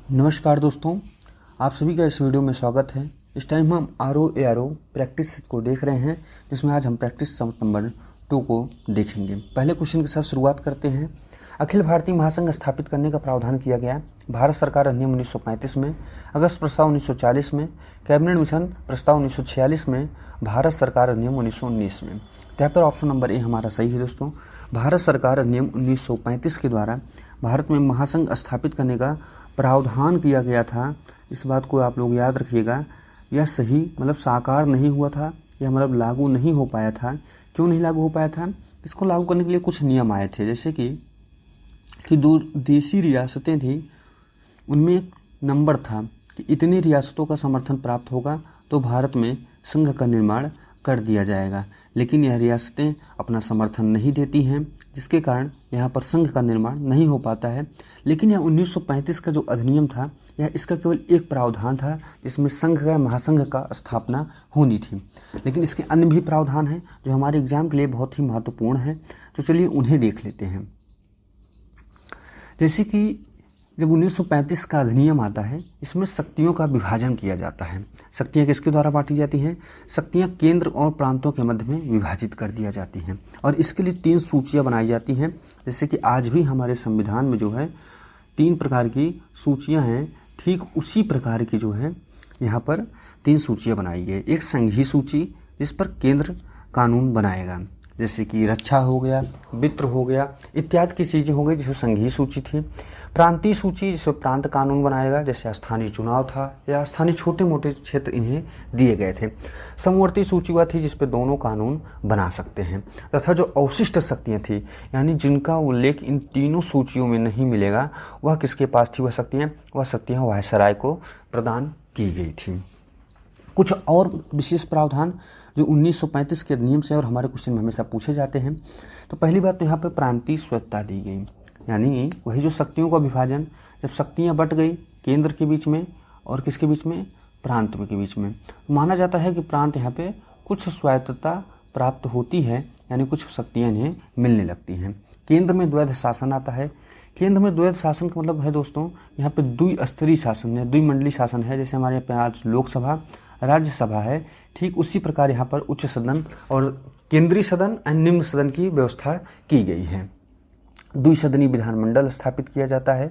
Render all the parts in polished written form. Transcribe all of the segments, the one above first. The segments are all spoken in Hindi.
नमस्कार दोस्तों, आप सभी का इस वीडियो में स्वागत है। इस टाइम हम RO प्रैक्टिस को देख रहे हैं, जिसमें आज हम प्रैक्टिस नंबर 2 को देखेंगे। पहले क्वेश्चन के साथ शुरुआत करते हैं। अखिल भारतीय महासंघ स्थापित करने का प्रावधान किया गया भारत सरकार अधिनियम 1935 में, अगस्त प्रस्ताव 1940 में, कैबिनेट मिशन प्रस्ताव 1946 में, भारत सरकार अधिनियम 1919 में। तो यहाँ पर ऑप्शन नंबर ए हमारा सही है दोस्तों। भारत सरकार अधिनियम 1935 के द्वारा भारत में महासंघ स्थापित करने का प्रावधान किया गया था। इस बात को आप लोग याद रखिएगा। यह सही मतलब साकार नहीं हुआ था, यह मतलब लागू नहीं हो पाया था। क्यों नहीं लागू हो पाया था? इसको लागू करने के लिए कुछ नियम आए थे, जैसे कि दो देशी रियासतें थी, उनमें एक नंबर था कि इतनी रियासतों का समर्थन प्राप्त होगा तो भारत में संघ का निर्माण कर दिया जाएगा। लेकिन यह रियासतें अपना समर्थन नहीं देती हैं, जिसके कारण यहाँ पर संघ का निर्माण नहीं हो पाता है। लेकिन यह 1935 का जो अधिनियम था, यह इसका केवल एक प्रावधान था जिसमें संघ का महासंघ का स्थापना होनी थी। लेकिन इसके अन्य भी प्रावधान हैं जो हमारे एग्जाम के लिए बहुत ही महत्वपूर्ण हैं। तो चलिए उन्हें देख लेते हैं। जैसे कि जब 1935 का अधिनियम आता है, इसमें शक्तियों का विभाजन किया जाता है। शक्तियाँ किसके द्वारा बांटी जाती हैं? शक्तियाँ केंद्र और प्रांतों के मध्य में विभाजित कर दिया जाती हैं, और इसके लिए 3 सूचियाँ बनाई जाती हैं। जैसे कि आज भी हमारे संविधान में जो है 3 प्रकार की सूचियाँ हैं, ठीक उसी प्रकार की जो है यहाँ पर 3 सूचियाँ बनाई गई। एक संघीय सूची, जिस पर केंद्र कानून बनाएगा, जैसे कि रक्षा हो गया, वित्त हो गया, इत्यादि की चीज़ें हो गई, जिसमें संघीय सूची थी। प्रांतीय सूची, जिसमें प्रांत कानून बनाएगा, जैसे स्थानीय चुनाव था या स्थानीय छोटे मोटे क्षेत्र इन्हें दिए गए थे। समवर्ती सूची वह थी जिस पर दोनों कानून बना सकते हैं। तथा जो अवशिष्ट शक्तियाँ थी, यानी जिनका उल्लेख इन तीनों सूचियों में नहीं मिलेगा, वह किसके पास थी? वह शक्तियाँ वायसराय को प्रदान की गई थी। कुछ और विशेष प्रावधान जो 1935 के अधिनियम से और हमारे क्वेश्चन में हमेशा पूछे जाते हैं। तो पहली बात तो यहाँ पर प्रांतीय स्वतंत्रता दी गई, यानी वही जो शक्तियों का विभाजन, जब शक्तियाँ बट गई केंद्र के बीच में और किसके बीच में? प्रांत के बीच में, माना जाता है कि प्रांत यहाँ पे कुछ स्वायत्तता प्राप्त होती है, यानी कुछ शक्तियाँ इन्हें मिलने लगती हैं। केंद्र में द्वैध शासन आता है। केंद्र में द्वैध शासन का मतलब है दोस्तों, यहाँ पे द्विस्तरीय शासन है, द्विमंडलीय शासन है। जैसे हमारे यहाँ पे आज लोकसभा, राज्यसभा है, ठीक उसी प्रकार यहाँ पर उच्च सदन और केंद्रीय सदन और निम्न सदन की व्यवस्था की गई है। द्विसदनीय विधानमंडल स्थापित किया जाता है।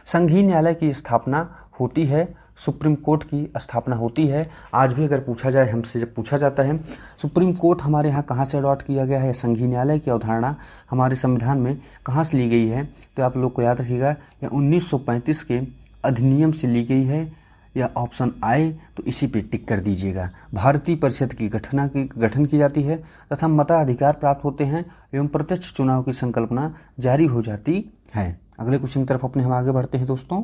संघीय न्यायालय की स्थापना होती है। सुप्रीम कोर्ट की स्थापना होती है। आज भी अगर पूछा जाए, हमसे जब पूछा जाता है सुप्रीम कोर्ट हमारे यहाँ कहाँ से अडॉप्ट किया गया है, संघीय न्यायालय की अवधारणा हमारे संविधान में कहाँ से ली गई है, तो आप लोग को याद रखिएगा, यह 1935 के अधिनियम से ली गई है। या ऑप्शन आए तो इसी पे टिक कर दीजिएगा। भारतीय परिषद की गठन की जाती है तथा मताधिकार प्राप्त होते हैं एवं प्रत्यक्ष चुनाव की संकल्पना जारी हो जाती है। अगले क्वेश्चन की तरफ अपने हम आगे बढ़ते हैं दोस्तों।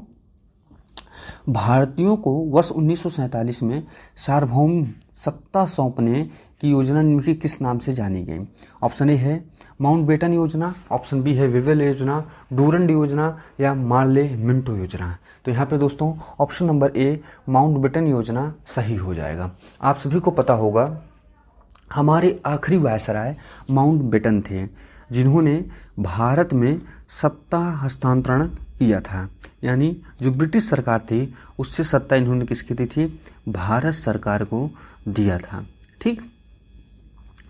भारतीयों को वर्ष 1947 में सार्वभौम सत्ता सौंपने की योजना निम्न के किस नाम से जानी गई? ऑप्शन ए है माउंटबेटन योजना, ऑप्शन बी है विवेल योजना, डूरंड योजना या मार्ले मिंटो योजना। तो यहाँ पे दोस्तों ऑप्शन नंबर ए माउंटबेटन योजना सही हो जाएगा। आप सभी को पता होगा हमारे आखिरी वायसराय माउंटबेटन थे, जिन्होंने भारत में सत्ता हस्तांतरण किया था। यानी जो ब्रिटिश सरकार थी उससे सत्ता इन्होंने किसकी दी थी? भारत सरकार को दिया था। ठीक,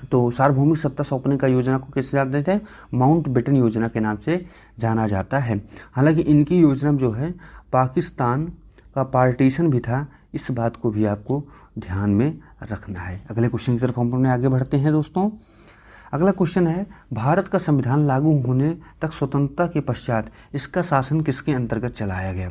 तो सार्वभौमिक सत्ता सौंपने का योजना को किससे जानते थे? माउंटबेटन योजना के नाम से जाना जाता है। हालांकि इनकी योजना जो है पाकिस्तान का पार्टीशन भी था, इस बात को भी आपको ध्यान में रखना है। अगले क्वेश्चन की तरफ हम अपने आगे बढ़ते हैं दोस्तों। अगला क्वेश्चन है भारत का संविधान लागू होने तक स्वतंत्रता के पश्चात इसका शासन किसके अंतर्गत चलाया गया?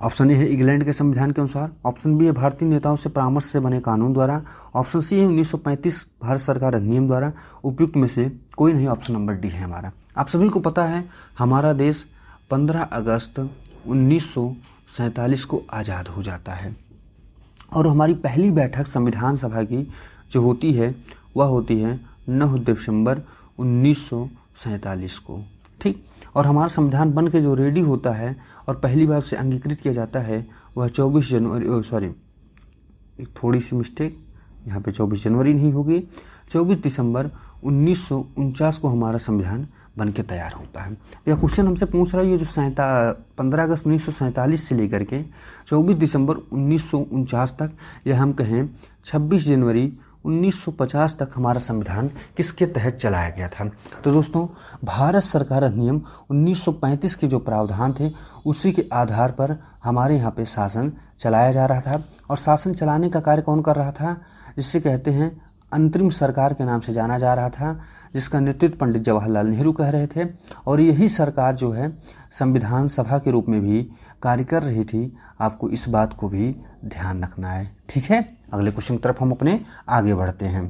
ऑप्शन ए है इंग्लैंड के संविधान के अनुसार, ऑप्शन बी है भारतीय नेताओं से परामर्श से बने कानून द्वारा, ऑप्शन सी है 1935 भारत सरकार अधिनियम द्वारा। उपयुक्त में से कोई नहीं, ऑप्शन नंबर डी है हमारा। आप सभी को पता है हमारा देश 15 अगस्त 1947 को आज़ाद हो जाता है, और हमारी पहली बैठक संविधान सभा की जो होती है वह होती है 9 दिसंबर 1947 को। ठीक, और हमारा संविधान बन के जो रेडी होता है और पहली बार से अंगीकृत किया जाता है वह 24 जनवरी, सॉरी एक थोड़ी सी मिस्टेक, यहाँ पे 24 जनवरी नहीं होगी, 24 दिसंबर 1949 को हमारा संविधान बन के तैयार होता है। यह क्वेश्चन हमसे पूछ रहा है, ये जो 15 अगस्त 1947 से लेकर के 24 दिसंबर 1949 तक, या हम कहें 26 जनवरी 1950 तक हमारा संविधान किसके तहत चलाया गया था। तो दोस्तों, भारत सरकार अधिनियम 1935 के जो प्रावधान थे उसी के आधार पर हमारे यहाँ पे शासन चलाया जा रहा था। और शासन चलाने का कार्य कौन कर रहा था, जिसे कहते हैं अंतरिम सरकार के नाम से जाना जा रहा था, जिसका नेतृत्व पंडित जवाहरलाल नेहरू कर रहे थे। और यही सरकार जो है संविधान सभा के रूप में भी कार्य कर रही थी। आपको इस बात को भी ध्यान रखना है, ठीक है। अगले क्वेश्चन की तरफ हम अपने आगे बढ़ते हैं।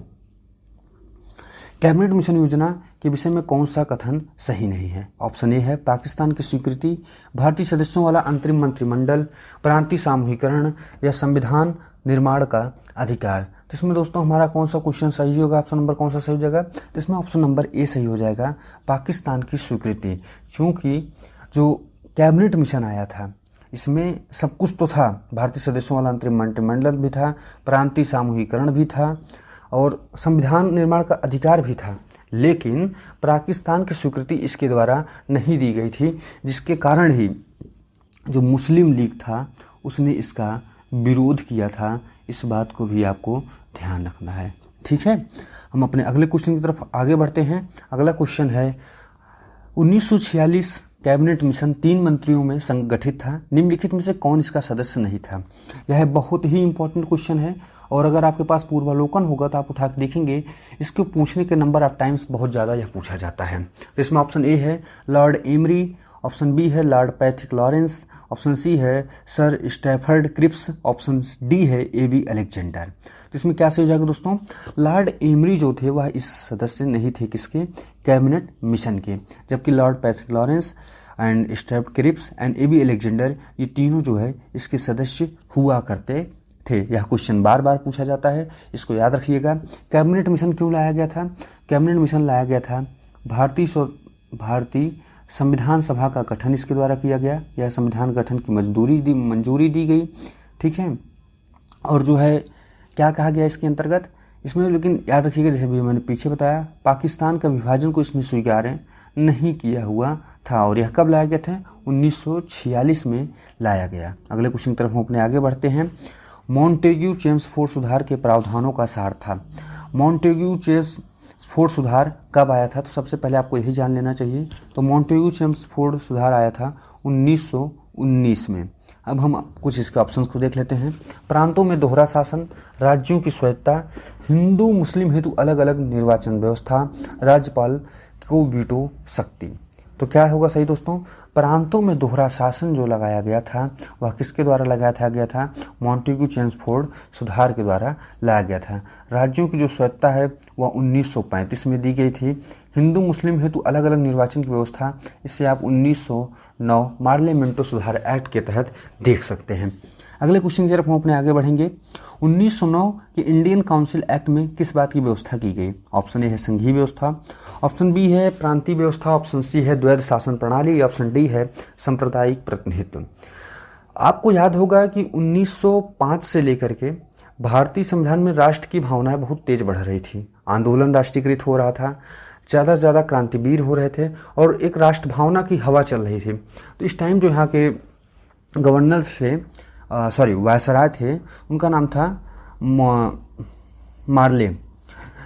कैबिनेट मिशन योजना के विषय में कौन सा कथन सही नहीं है। ऑप्शन ए है पाकिस्तान की स्वीकृति, भारतीय सदस्यों वाला अंतरिम मंत्रिमंडल, प्रांतीय सामूहिकरण, या संविधान निर्माण का अधिकार। तो इसमें दोस्तों हमारा कौन सा क्वेश्चन सही होगा, ऑप्शन नंबर कौन सा सही हो जाएगा। तो इसमें ऑप्शन नंबर ए सही हो जाएगा, पाकिस्तान की स्वीकृति। क्योंकि जो कैबिनेट मिशन आया था इसमें सब कुछ तो था, भारतीय सदस्यों वाला अंतरिम मंत्रिमंडल भी था, प्रांतीय सामूहिकरण भी था और संविधान निर्माण का अधिकार भी था, लेकिन पाकिस्तान की स्वीकृति इसके द्वारा नहीं दी गई थी, जिसके कारण ही जो मुस्लिम लीग था उसने इसका विरोध किया था। इस बात को भी आपको ध्यान रखना है, ठीक है। हम अपने अगले क्वेश्चन की तरफ आगे बढ़ते हैं। अगला क्वेश्चन है 1946 कैबिनेट मिशन 3 मंत्रियों में संगठित था, निम्नलिखित में से कौन इसका सदस्य नहीं था। यह बहुत ही इंपॉर्टेंट क्वेश्चन है और अगर आपके पास पूर्वावलोकन होगा तो आप उठा के देखेंगे, इसको पूछने के नंबर ऑफ टाइम्स बहुत ज़्यादा यह पूछा जाता है। तो इसमें ऑप्शन ए है लॉर्ड एमरी, ऑप्शन बी है Lord Patrick Lawrence, option C है Sir Stafford Cripps, option D है एबी अलेक्जेंडर। तो इसमें क्या सही हो जाएगा दोस्तों, लॉर्ड एमरी जो थे वह इस सदस्य नहीं थे, किसके, कैबिनेट मिशन के, जबकि Lord Patrick Lawrence and Stafford Cripps and AB Alexander ये तीनों जो है इसके सदस्य हुआ करते थे। यह क्वेश्चन बार बार पूछा जाता है, इसको याद रखिएगा। कैबिनेट मिशन क्यों लाया गया था, कैबिनेट मिशन लाया गया था भारतीय संविधान सभा का गठन इसके द्वारा किया गया, यह संविधान गठन की मंजूरी दी गई, ठीक है। और जो है क्या कहा गया इसके अंतर्गत, इसमें लेकिन याद रखिएगा जैसे भी मैंने पीछे बताया, पाकिस्तान का विभाजन को इसमें स्वीकार नहीं किया हुआ था। और यह कब लाया गया था, 1946 में लाया गया। अगले क्वेश्चन की तरफ हम अपने आगे बढ़ते हैं। मॉन्टेग्यू चेम्सफोर्ड सुधार के प्रावधानों का सार था। मॉन्टेग्यू चेम्सफोर्ड सुधार कब आया था, तो सबसे पहले आपको यही जान लेना चाहिए। तो मॉन्टेग्यू चेम्सफोर्ड सुधार आया था 1919 में। अब हम कुछ इसके ऑप्शंस को देख लेते हैं। प्रांतों में दोहरा शासन, राज्यों की स्वायत्ता, हिंदू मुस्लिम हेतु अलग अलग निर्वाचन व्यवस्था, राज्यपाल को वीटो शक्ति। तो क्या होगा सही दोस्तों, प्रांतों में दोहरा शासन जो लगाया गया था वह किसके द्वारा लगाया गया था, मॉन्टेग्यू चेम्सफोर्ड सुधार के द्वारा लाया गया था। राज्यों की जो स्वायत्ता है वह 1935 में दी गई थी। हिंदू मुस्लिम हेतु अलग अलग निर्वाचन की व्यवस्था, इसे आप 1909 पार्लियामेंटो सुधार एक्ट के तहत देख सकते हैं। अगले क्वेश्चन की तरफ हम अपने आगे बढ़ेंगे। 1909 के इंडियन काउंसिल एक्ट में किस बात की व्यवस्था की गई। ऑप्शन ए है संघीय व्यवस्था, ऑप्शन बी है प्रांतीय व्यवस्था, ऑप्शन सी है द्वैध शासन प्रणाली, ऑप्शन डी है सांप्रदायिक प्रतिनिधित्व। आपको याद होगा कि 1905 से लेकर के भारतीय संविधान में राष्ट्र की भावनाएं बहुत तेज बढ़ रही थी, आंदोलन राष्ट्रीयकृत हो रहा था, ज़्यादा से ज़्यादा क्रांतिवीर हो रहे थे और एक राष्ट्र भावना की हवा चल रही थी। तो इस टाइम जो यहाँ के गवर्नर थे, वायसराय थे, उनका नाम था मार्ले।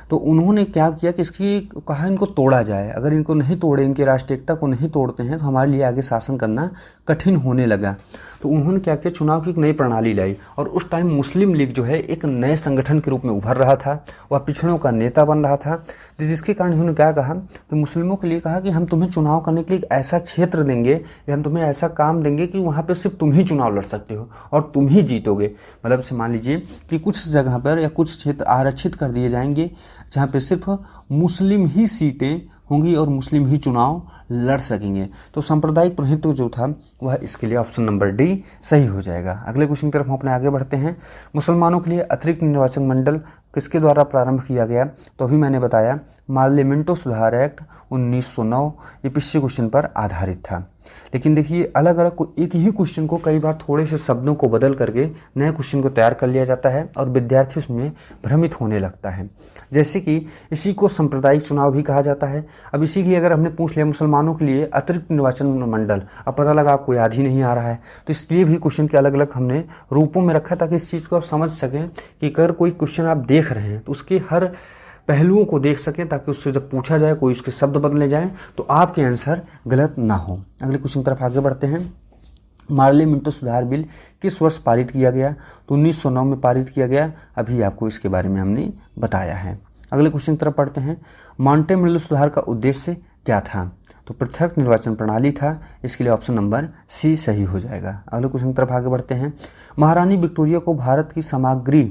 तो उन्होंने क्या किया कि इसकी कहा इनको तोड़ा जाए, अगर इनको नहीं तोड़े, इनकी राष्ट्रीय एकता को नहीं तोड़ते हैं तो हमारे लिए आगे शासन करना कठिन होने लगा। तो उन्होंने क्या किया, चुनाव की एक नई प्रणाली लाई। और उस टाइम मुस्लिम लीग जो है एक नए संगठन के रूप में उभर रहा था, वह पिछड़ों का नेता बन रहा था, जिसके कारण उन्होंने क्या कहा कि मुस्लिमों के लिए कहा कि हम तुम्हें चुनाव करने के लिए एक ऐसा क्षेत्र देंगे या हम तुम्हें ऐसा काम देंगे कि वहाँ पर सिर्फ तुम ही चुनाव लड़ सकते हो और तुम ही जीतोगे। मतलब से मान लीजिए कि कुछ जगह पर या कुछ क्षेत्र आरक्षित कर दिए जाएंगे जहाँ पे सिर्फ मुस्लिम ही सीटें होंगी और मुस्लिम ही चुनाव लड़ सकेंगे। तो सांप्रदायिक प्रतिनिधित्व जो था वह इसके लिए ऑप्शन नंबर डी सही हो जाएगा। अगले क्वेश्चन की तरफ हम अपने आगे बढ़ते हैं। मुसलमानों के लिए अतिरिक्त निर्वाचन मंडल किसके द्वारा प्रारंभ किया गया, तो अभी मैंने बताया पार्लियामेंटो सुधार एक्ट 1909, ये पिछले क्वेश्चन पर आधारित था। लेकिन देखिए अलग अलग एक ही क्वेश्चन को कई बार थोड़े से शब्दों को बदल करके नए क्वेश्चन को तैयार कर लिया जाता है और विद्यार्थी उसमें भ्रमित होने लगता है। जैसे कि इसी को सांप्रदायिक चुनाव भी कहा जाता है। अब इसी के लिए अगर हमने पूछ लिया मुसलमानों के लिए अतिरिक्त निर्वाचन मंडल, अब पता लगा आपको याद ही नहीं आ रहा है, तो इसलिए भी क्वेश्चन के अलग अलग हमने रूपों में रखा ताकि इस चीज़ को आप समझ सकें कि अगर कोई क्वेश्चन आप देख रहे हैं तो उसके हर पहलुओं को देख सकें ताकि उससे जब पूछा जाए कोई उसके शब्द बदले जाएं तो आपके आंसर गलत ना हो। अगले क्वेश्चन की तरफ आगे बढ़ते हैं। मार्ले मिंटो सुधार बिल किस वर्ष पारित किया गया? तो 1909 में पारित किया गया। अभी आपको इसके बारे में हमने बताया है। अगले क्वेश्चन की तरफ पढ़ते हैं। मॉन्टेमिलो सुधार का उद्देश्य क्या था? तो पृथक निर्वाचन प्रणाली था। इसके लिए ऑप्शन नंबर सी सही हो जाएगा। अगले क्वेश्चन की तरफ आगे बढ़ते हैं। महारानी विक्टोरिया को भारत की सामग्री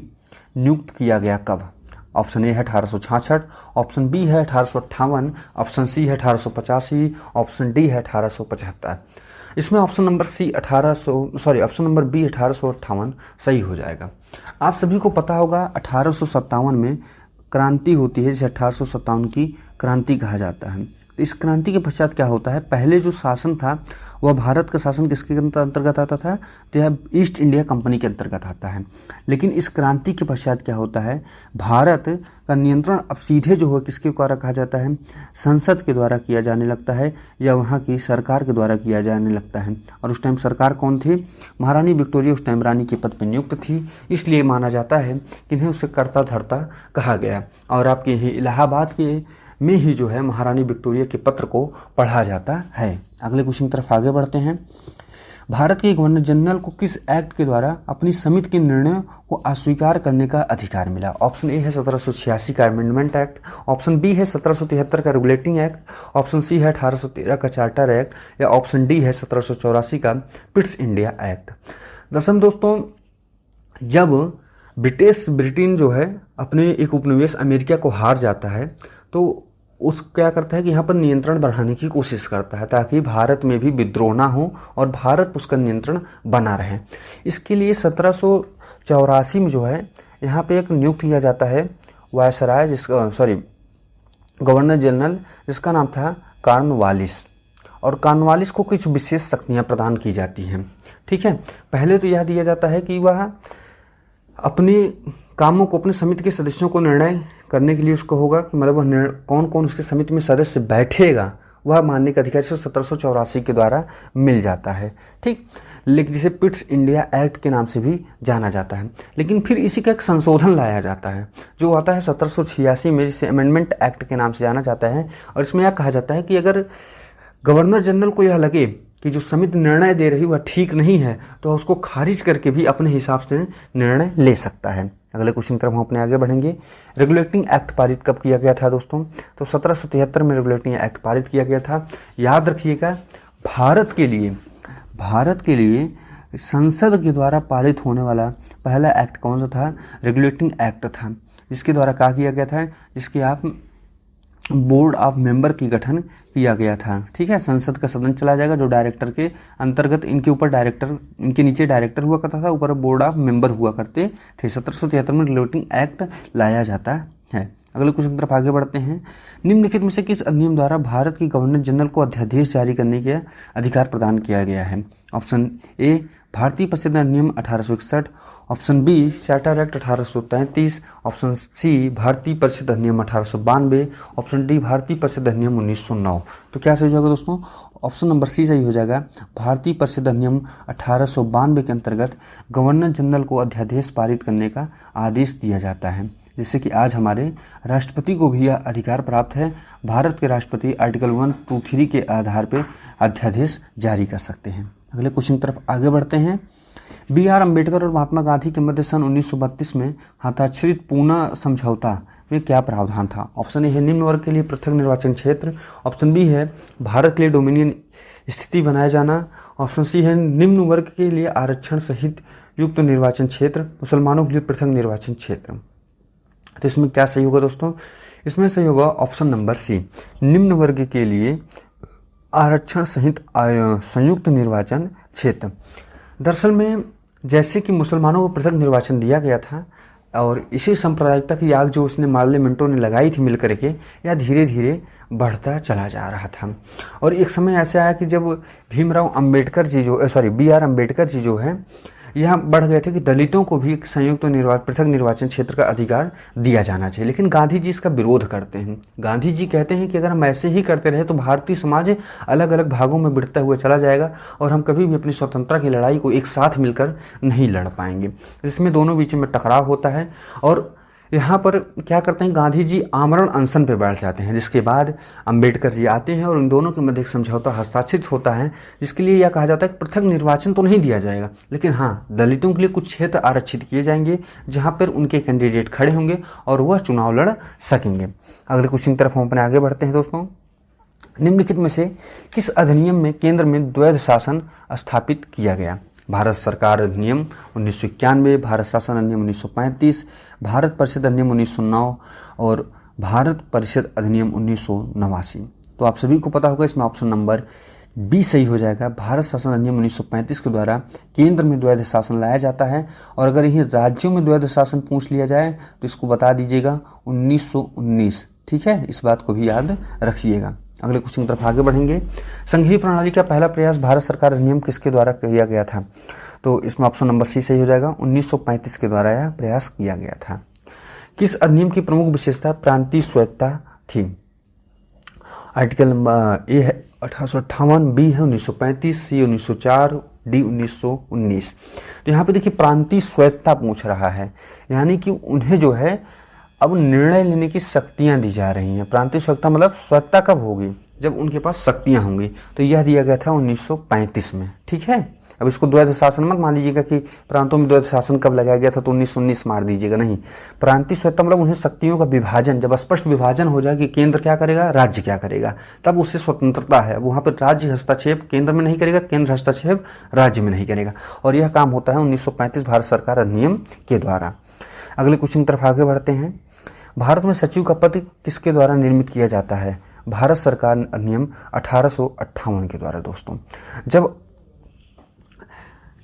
नियुक्त किया गया कब? ऑप्शन ए है 1866, ऑप्शन बी है 1858, ऑप्शन सी है 1885, ऑप्शन डी है 1875। इसमें option number option number B 1858 सही हो जाएगा। आप सभी को पता होगा 1857 में क्रांति होती है जिसे 1857 की क्रांति कहा जाता है। तो इस क्रांति के पश्चात क्या होता है, पहले जो शासन था वह भारत का शासन किसके अंतर्गत आता था? तो यह ईस्ट इंडिया कंपनी के अंतर्गत आता है। लेकिन इस क्रांति के पश्चात क्या होता है, भारत का नियंत्रण अब सीधे जो है किसके द्वारा कहा जाता है? संसद के द्वारा किया जाने लगता है या वहाँ की सरकार के द्वारा किया जाने लगता है। और उस टाइम सरकार कौन थी? महारानी विक्टोरिया उस टाइम रानी के पद पर नियुक्त थी, इसलिए माना जाता है कि इन्हें उससे कर्ता धर्ता कहा गया। और आपके यही इलाहाबाद के में ही जो है महारानी विक्टोरिया के पत्र को पढ़ा जाता है। अगले क्वेश्चन की तरफ आगे बढ़ते हैं। भारत के गवर्नर जनरल को किस एक्ट के द्वारा अपनी समिति के निर्णयों को अस्वीकार करने का अधिकार मिला? ऑप्शन ए है 1786 का अमेंडमेंट एक्ट, ऑप्शन बी है 1773 का रेगुलेटिंग एक्ट, ऑप्शन सी है 1813 का चार्टर एक्ट, या ऑप्शन डी है 1784 का पिट्स इंडिया एक्ट। दसम दोस्तों, जब ब्रिटेन जो है अपने एक उपनिवेश अमेरिका को हार जाता है तो उस क्या करता है कि यहाँ पर नियंत्रण बढ़ाने की कोशिश करता है ताकि भारत में भी विद्रोह ना हो और भारत पर उसका नियंत्रण बना रहे। इसके लिए 1784 में जो है यहाँ पे एक नियुक्त किया जाता है वायसराय गवर्नर जनरल, जिसका नाम था कॉर्नवालिस। और कॉर्नवालिस को कुछ विशेष शक्तियाँ प्रदान की जाती हैं। ठीक है, पहले तो यह दिया जाता है कि वह अपने कामों को, अपने समिति के सदस्यों को निर्णय करने के लिए उसको होगा कि मतलब वह कौन कौन उसके समिति में सदस्य बैठेगा वह मानने का अधिकार 1784 के द्वारा मिल जाता है। ठीक, लेकिन जिसे पिट्स इंडिया एक्ट के नाम से भी जाना जाता है। लेकिन फिर इसी का एक संशोधन लाया जाता है जो आता है 1786 में, जिसे अमेंडमेंट एक्ट के नाम से जाना जाता है। और इसमें यह कहा जाता है कि अगर गवर्नर जनरल को यह लगे कि जो समिति निर्णय दे रही वह ठीक नहीं है तो उसको खारिज करके भी अपने हिसाब से निर्णय ले सकता है। अगले क्वेश्चन की तरफ हम अपने आगे बढ़ेंगे। रेगुलेटिंग एक्ट पारित कब किया गया था दोस्तों? तो 1773 में रेगुलेटिंग एक्ट पारित किया गया था। याद रखिएगा, भारत के लिए संसद के द्वारा पारित होने वाला पहला एक्ट कौन सा था? रेगुलेटिंग एक्ट था, जिसके द्वारा क्या किया गया था, जिसके आप बोर्ड ऑफ मेंबर की गठन किया गया था। ठीक है, संसद का सदन चला जाएगा जो डायरेक्टर के अंतर्गत, इनके नीचे डायरेक्टर हुआ करता था, ऊपर बोर्ड ऑफ मेंबर हुआ करते थे। 1773 में रेगुलेटिंग एक्ट लाया जाता है। अगले क्वेश्चन की तरफ आगे बढ़ते हैं। निम्नलिखित में से किस अधिनियम द्वारा भारत की गवर्नर जनरल को अध्यादेश जारी करने के अधिकार प्रदान किया गया है? ऑप्शन ए भारतीय परिषद अधिनियम 1861, option B Charter Act 1833, option C भारतीय परिषद अधिनियम 1892, ऑप्शन डी भारतीय परिषद अधिनियम 1909। तो क्या सही हो जाएगा दोस्तों? ऑप्शन नंबर सी सही हो जाएगा। भारतीय परिषद अधिनियम 1892 के अंतर्गत गवर्नर जनरल को अध्यादेश पारित करने का आदेश दिया जाता है, जिससे कि आज हमारे राष्ट्रपति को भी यह अधिकार प्राप्त है। भारत के राष्ट्रपति आर्टिकल 123 के आधार पर अध्यादेश जारी कर सकते हैं। अगले क्वेश्चन की तरफ आगे बढ़ते हैं। बी.आर. अम्बेडकर और महात्मा गांधी के मध्य सन 1932 में हस्ताक्षरित पूना समझौता में क्या प्रावधान था? ऑप्शन ए है निम्न वर्ग के लिए पृथक निर्वाचन क्षेत्र, ऑप्शन बी है भारत के लिए डोमिनियन स्थिति बनाया जाना, ऑप्शन सी है निम्न वर्ग के लिए आरक्षण सहित युक्त निर्वाचन क्षेत्र, मुसलमानों के लिए पृथक निर्वाचन क्षेत्र। तो इसमें क्या सही होगा दोस्तों? इसमें सही होगा ऑप्शन नंबर सी, निम्न वर्ग के लिए आरक्षण सहित संयुक्त निर्वाचन क्षेत्र। दरअसल में जैसे कि मुसलमानों को पृथक निर्वाचन दिया गया था, और इसी सांप्रदायिकता की आग जो उसने मार्ले मिंटो ने लगाई थी मिल करके, यह धीरे धीरे बढ़ता चला जा रहा था। और एक समय ऐसे आया कि जब भीमराव अंबेडकर जी BR अम्बेडकर जी जो है, यह बढ़ गए थे कि दलितों को भी संयुक्त पृथक निर्वाचन क्षेत्र का अधिकार दिया जाना चाहिए। लेकिन गांधी जी इसका विरोध करते हैं। गांधी जी कहते हैं कि अगर हम ऐसे ही करते रहे तो भारतीय समाज अलग अलग भागों में बिखरता हुआ चला जाएगा और हम कभी भी अपनी स्वतंत्रता की लड़ाई को एक साथ मिलकर नहीं लड़ पाएंगे। इसमें दोनों बीच में टकराव होता है और यहाँ पर क्या करते हैं, गांधी जी आमरण अनशन पर बैठ जाते हैं, जिसके बाद अंबेडकर जी आते हैं और इन दोनों के मध्य एक समझौता हस्ताक्षरित होता है, जिसके लिए यह कहा जाता है कि पृथक निर्वाचन तो नहीं दिया जाएगा, लेकिन हाँ, दलितों के लिए कुछ क्षेत्र आरक्षित किए जाएंगे जहाँ पर उनके कैंडिडेट खड़े होंगे और वह चुनाव लड़ सकेंगे। अगले क्वेश्चन की तरफ हम अपने आगे बढ़ते हैं दोस्तों। निम्नलिखित में से किस अधिनियम में केंद्र में द्वैध शासन स्थापित किया गया? भारत सरकार अधिनियम 1991, भारत शासन अधिनियम 1935, भारत परिषद अधिनियम 1909 और भारत परिषद अधिनियम 1989। तो आप सभी को पता होगा, इसमें ऑप्शन नंबर बी सही हो जाएगा। भारत शासन अधिनियम 1935 के द्वारा केंद्र में द्वैध शासन लाया जाता है। और अगर यही राज्यों में द्वैध शासन पूछ लिया जाए तो इसको बता दीजिएगा 1919। ठीक है, इस बात को भी याद रखिएगा। अगले क्वेश्चन की तरफ आगे बढ़ेंगे। संघीय प्रणाली का पहला प्रयास भारत सरकार अधिनियम किसके द्वारा किया गया था? तो इसमें ऑप्शन नंबर सी सही हो जाएगा। 1935 के द्वारा यह प्रयास किया गया था। किस अधिनियम की प्रमुख विशेषता प्रांतीय स्वायत्तता थी? आर्टिकल नंबर ए है 1858, बी है 1935, सी 1904, डी 1919। तो यहाँ पे देखिए प्रांतीय स्वायत्तता पूछ रहा है, यानी कि उन्हें जो है अब निर्णय लेने की शक्तियां दी जा रही हैं। प्रांतीय स्वायत्तता मतलब स्वायत्तता कब होगी? जब उनके पास शक्तियां होंगी। तो यह दिया गया था 1935 में। ठीक है, अब इसको द्वैध शासन मत मान लीजिएगा कि प्रांतों में द्वैध शासन कब लगाया गया था तो 1919 मार दीजिएगा, नहीं। प्रांतीय स्वायत्तता मतलब उन्हें शक्तियों का विभाजन, जब स्पष्ट विभाजन हो जाए कि केंद्र क्या करेगा, राज्य क्या करेगा, तब उससे स्वतंत्रता है। वहां पर राज्य हस्तक्षेप केंद्र में नहीं करेगा, केंद्र हस्तक्षेप राज्य में नहीं करेगा। और यह काम होता है 1935 भारत सरकार अधिनियम के द्वारा। अगले क्वेश्चन की तरफ आगे बढ़ते हैं। भारत में सचिव का पद किसके द्वारा निर्मित किया जाता है? भारत सरकार अधिनियम 1858 के द्वारा। दोस्तों, जब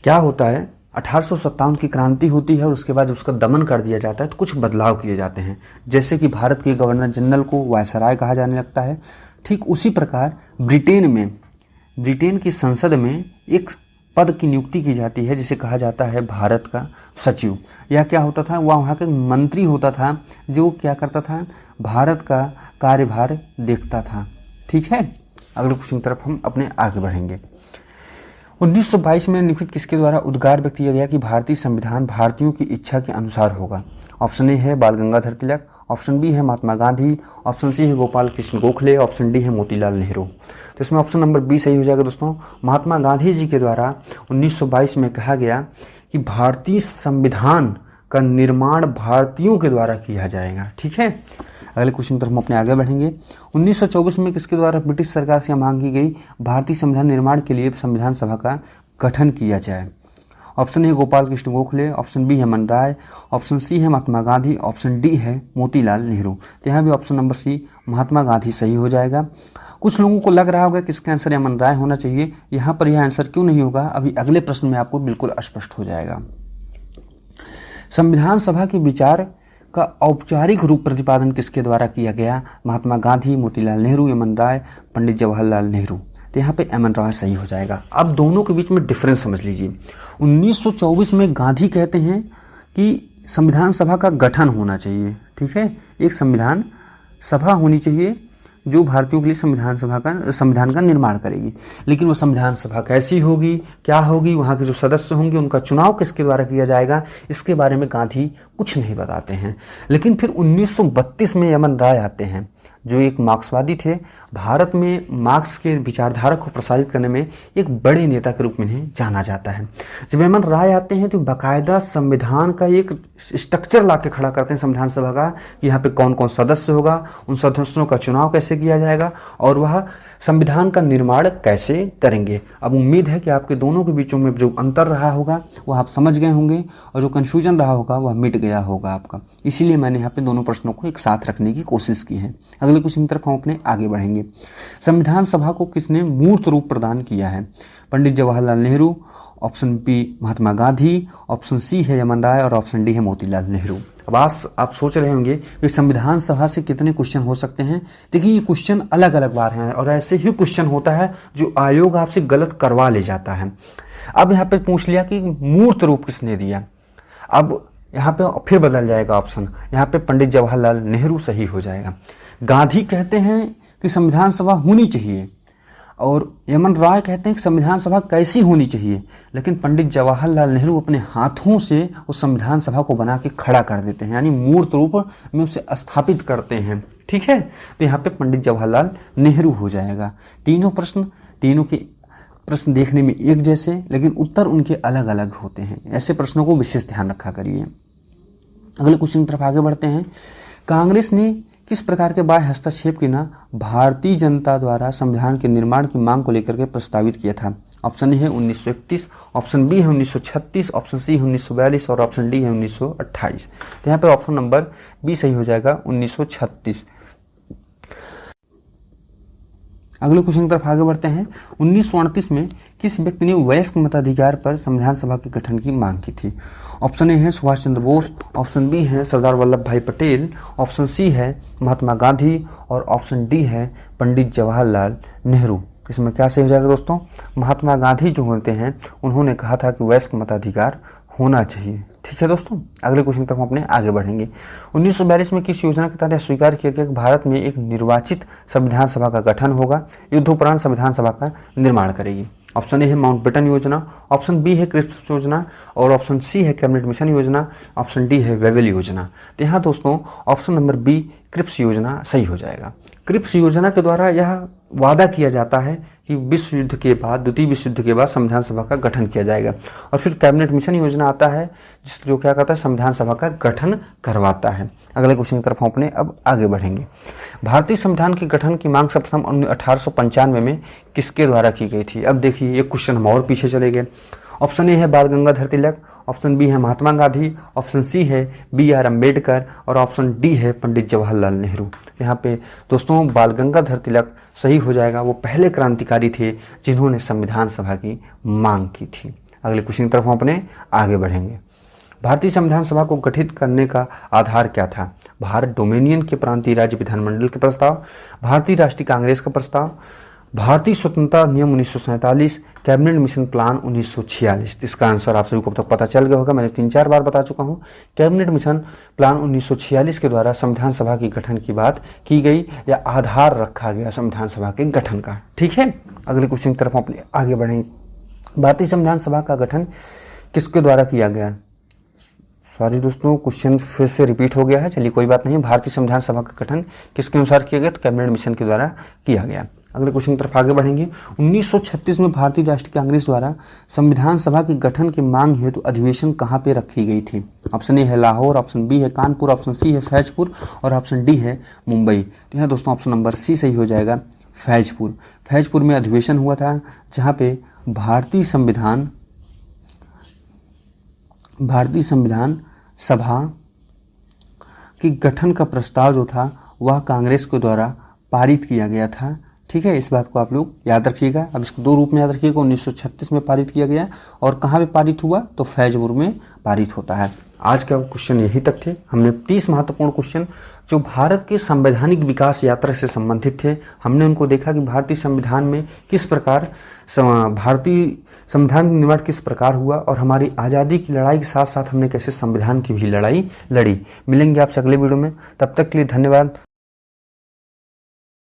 क्या होता है 1857 की क्रांति होती है और उसके बाद उसका दमन कर दिया जाता है तो कुछ बदलाव किए जाते हैं। जैसे कि भारत के गवर्नर जनरल को वायसराय कहा जाने लगता है, ठीक उसी प्रकार ब्रिटेन की संसद में एक पद की नियुक्ति की जाती है जिसे कहा जाता है भारत का सचिव। यह क्या होता था, वह वहाँ का मंत्री होता था जो क्या करता था, भारत का कार्यभार देखता था। ठीक है, अगले क्वेश्चन की तरफ हम अपने आगे बढ़ेंगे। 1922 में निम्नलिखित किसके द्वारा उद्गार व्यक्त किया गया कि भारतीय संविधान भारतीयों की इच्छा के अनुसार होगा? ऑप्शन ए है बाल गंगाधर तिलक, ऑप्शन बी है महात्मा गांधी, ऑप्शन सी है गोपाल कृष्ण गोखले, ऑप्शन डी है मोतीलाल नेहरू। तो इसमें ऑप्शन नंबर बी सही हो जाएगा दोस्तों। महात्मा गांधी जी के द्वारा 1922 में कहा गया कि भारतीय संविधान का निर्माण भारतीयों के द्वारा किया जाएगा। ठीक है, अगले क्वेश्चन की तरफ हम अपने आगे बढ़ेंगे। 1924 में किसके द्वारा ब्रिटिश सरकार से मांग की गई भारतीय संविधान निर्माण के लिए संविधान सभा का गठन किया जाए? Option A Gopal Krishna Gokhale, option B है मन राय, ऑप्शन सी है महात्मा गांधी, ऑप्शन डी है मोतीलाल नेहरू। तो यहाँ भी option number C Mahatma Gandhi सही हो जाएगा। कुछ लोगों को लग रहा होगा कि इसका आंसर मन राय होना चाहिए, यहाँ पर यह आंसर क्यों नहीं होगा अभी अगले प्रश्न में आपको बिल्कुल स्पष्ट हो जाएगा। संविधान सभा के विचार का औपचारिक रूप प्रतिपादन किसके द्वारा किया गया? महात्मा गांधी, मोतीलाल नेहरू, एमएन राय, पंडित जवाहरलाल नेहरू। तो यहाँ पे एमएन राय सही हो जाएगा। अब दोनों के बीच में डिफरेंस समझ लीजिए। 1924 में गांधी कहते हैं कि संविधान सभा का गठन होना चाहिए। ठीक है, एक संविधान सभा होनी चाहिए जो भारतीयों के लिए संविधान का निर्माण करेगी। लेकिन वो संविधान सभा कैसी होगी, क्या होगी, वहाँ के जो सदस्य होंगे उनका चुनाव किसके द्वारा किया जाएगा, इसके बारे में गांधी कुछ नहीं बताते हैं। लेकिन फिर 1932 में एमएन राय आते हैं जो एक मार्क्सवादी थे। भारत में मार्क्स के विचारधारा को प्रसारित करने में एक बड़े नेता के रूप में इन्हें जाना जाता है। जब एमएन राय आते हैं तो बाकायदा संविधान का एक स्ट्रक्चर ला के खड़ा करते हैं संविधान सभा का कि यहाँ पे कौन कौन सदस्य होगा, उन सदस्यों का चुनाव कैसे किया जाएगा और वह संविधान का निर्माण कैसे करेंगे। अब उम्मीद है कि आपके दोनों के बीचों में जो अंतर रहा होगा वह आप समझ गए होंगे और जो कन्फ्यूजन रहा होगा वह मिट गया होगा आपका। इसीलिए मैंने यहाँ पे दोनों प्रश्नों को एक साथ रखने की कोशिश की है। अगले क्वेश्चन की तरफ हम अपने आगे बढ़ेंगे। संविधान सभा को किसने मूर्त रूप प्रदान किया है? Pandit Jawaharlal Nehru, option B Mahatma Gandhi, option C है एमएन राय और ऑप्शन डी है मोतीलाल नेहरू। अब आप सोच रहे होंगे कि संविधान सभा से कितने क्वेश्चन हो सकते हैं। देखिए ये क्वेश्चन अलग अलग बार हैं और ऐसे ही क्वेश्चन होता है जो आयोग आपसे गलत करवा ले जाता है। अब यहाँ पे पूछ लिया कि मूर्त रूप किसने दिया, अब यहाँ पे फिर बदल जाएगा ऑप्शन, यहाँ पे पंडित जवाहरलाल नेहरू सही हो जाएगा। गांधी कहते हैं कि संविधान सभा होनी चाहिए और यमन रॉय कहते हैं कि संविधान सभा कैसी होनी चाहिए, लेकिन पंडित जवाहरलाल नेहरू अपने हाथों से उस संविधान सभा को बना के खड़ा कर देते हैं, यानी मूर्त रूप में उसे स्थापित करते हैं। ठीक है, तो यहाँ पे पंडित जवाहरलाल नेहरू हो जाएगा। तीनों के प्रश्न देखने में एक जैसे, लेकिन उत्तर उनके अलग अलग होते हैं। ऐसे प्रश्नों को विशेष ध्यान रखा करिए। अगले क्वेश्चन की तरफ आगे बढ़ते हैं। कांग्रेस ने किस प्रकार के बाह्य हस्तक्षेप की ना भारतीय जनता द्वारा संविधान के निर्माण की मांग को लेकर के प्रस्तावित किया था? ऑप्शन ए है 1931, ऑप्शन बी है 1936, ऑप्शन सी है 1942 और ऑप्शन डी है 1928। तो यहाँ पर ऑप्शन नंबर बी सही हो जाएगा, 1936। अगले क्वेश्चन की तरफ आगे बढ़ते हैं। 1938 में किस व्यक्ति ने वयस्क मताधिकार पर संविधान सभा के गठन की मांग की थी? ऑप्शन ए है सुभाष चंद्र बोस, ऑप्शन बी है सरदार वल्लभ भाई पटेल, ऑप्शन सी है महात्मा गांधी और ऑप्शन डी है पंडित जवाहरलाल नेहरू। इसमें क्या सही हो जाएगा दोस्तों? महात्मा गांधी जो होते हैं उन्होंने कहा था कि वयस्क मताधिकार होना चाहिए। ठीक है दोस्तों, अगले क्वेश्चन की तरफ अपने आगे बढ़ेंगे। 1942 में किस योजना के तहत स्वीकार किया गया कि भारत में एक निर्वाचित संविधान सभा का गठन होगा, युद्धोपरांत संविधान सभा का निर्माण करेगी? ऑप्शन ए है माउंटबेटन योजना, ऑप्शन बी है क्रिप्स योजना और ऑप्शन सी है कैबिनेट मिशन योजना, ऑप्शन डी है वेवेल योजना। तो यहाँ दोस्तों ऑप्शन नंबर बी क्रिप्स योजना सही हो जाएगा। क्रिप्स योजना के द्वारा यह वादा किया जाता है कि विश्व युद्ध के बाद, द्वितीय विश्व युद्ध के बाद संविधान सभा का गठन किया जाएगा। और फिर कैबिनेट मिशन योजना आता है जो क्या करता है, संविधान सभा का गठन करवाता है। अगले क्वेश्चन की तरफ हम अपने अब आगे बढ़ेंगे। भारतीय संविधान के गठन की मांग सर्वप्रथम 1895 में किसके द्वारा की गई थी? अब देखिए ये क्वेश्चन हम और पीछे चले गए। ऑप्शन ए है बाल गंगाधर तिलक, ऑप्शन बी है महात्मा गांधी, ऑप्शन सी है BR अम्बेडकर और ऑप्शन डी है पंडित जवाहरलाल नेहरू। यहाँ पे दोस्तों बाल गंगाधर तिलक सही हो जाएगा। वो पहले क्रांतिकारी थे जिन्होंने संविधान सभा की मांग की थी। अगले क्वेश्चन की तरफ हम अपने आगे बढ़ेंगे। भारतीय संविधान सभा को गठित करने का आधार क्या था? भारत डोमिनियन के प्रांतीय राज्य विधानमंडल के प्रस्ताव, भारतीय राष्ट्रीय कांग्रेस का प्रस्ताव, भारतीय स्वतंत्रता नियम 1947, कैबिनेट मिशन प्लान 1946। इसका आंसर आप सभी को अब तक पता चल गया होगा, मैंने 3-4 बार बता चुका हूँ। कैबिनेट मिशन प्लान 1946 के द्वारा संविधान सभा की गठन की बात की गई या आधार रखा गया संविधान सभा के गठन का। ठीक है, अगले क्वेश्चन की तरफ हम अपने आगे बढ़ेंगे। भारतीय संविधान सभा का गठन किसके द्वारा किया गया? सॉरी दोस्तों, क्वेश्चन फिर से रिपीट हो गया है, चलिए कोई बात नहीं। भारतीय संविधान सभा का गठन किसके अनुसार किया गया? तो कैबिनेट मिशन के द्वारा किया गया। अगले क्वेश्चन की तरफ आगे बढ़ेंगे। 1936 में भारतीय राष्ट्रीय कांग्रेस द्वारा संविधान सभा के गठन की मांग हेतु अधिवेशन कहाँ पे रखी गई थी? ऑप्शन ए है लाहौर, ऑप्शन बी है कानपुर, ऑप्शन सी है फैजपुर और ऑप्शन डी है मुंबई। तो यहाँ दोस्तों ऑप्शन नंबर सी सही हो जाएगा, फैजपुर। फैजपुर में अधिवेशन हुआ था जहाँ पे भारतीय संविधान सभा के गठन का प्रस्ताव जो था वह कांग्रेस के द्वारा पारित किया गया था। ठीक है, इस बात को आप लोग याद रखिएगा। अब इसको 2 रूप में याद रखिएगा। 1936 में पारित किया गया और कहाँ पे पारित हुआ? तो फैजपुर में पारित होता है। आज का क्वेश्चन यही तक थे। हमने 30 महत्वपूर्ण क्वेश्चन जो भारत के संवैधानिक विकास यात्रा से संबंधित थे, हमने उनको देखा कि भारतीय संविधान में किस प्रकार भारतीय संविधान निर्माण किस प्रकार हुआ और हमारी आज़ादी की लड़ाई के साथ साथ हमने कैसे संविधान की भी लड़ाई लड़ी। मिलेंगे आपसे अगले वीडियो में, तब तक के लिए धन्यवाद।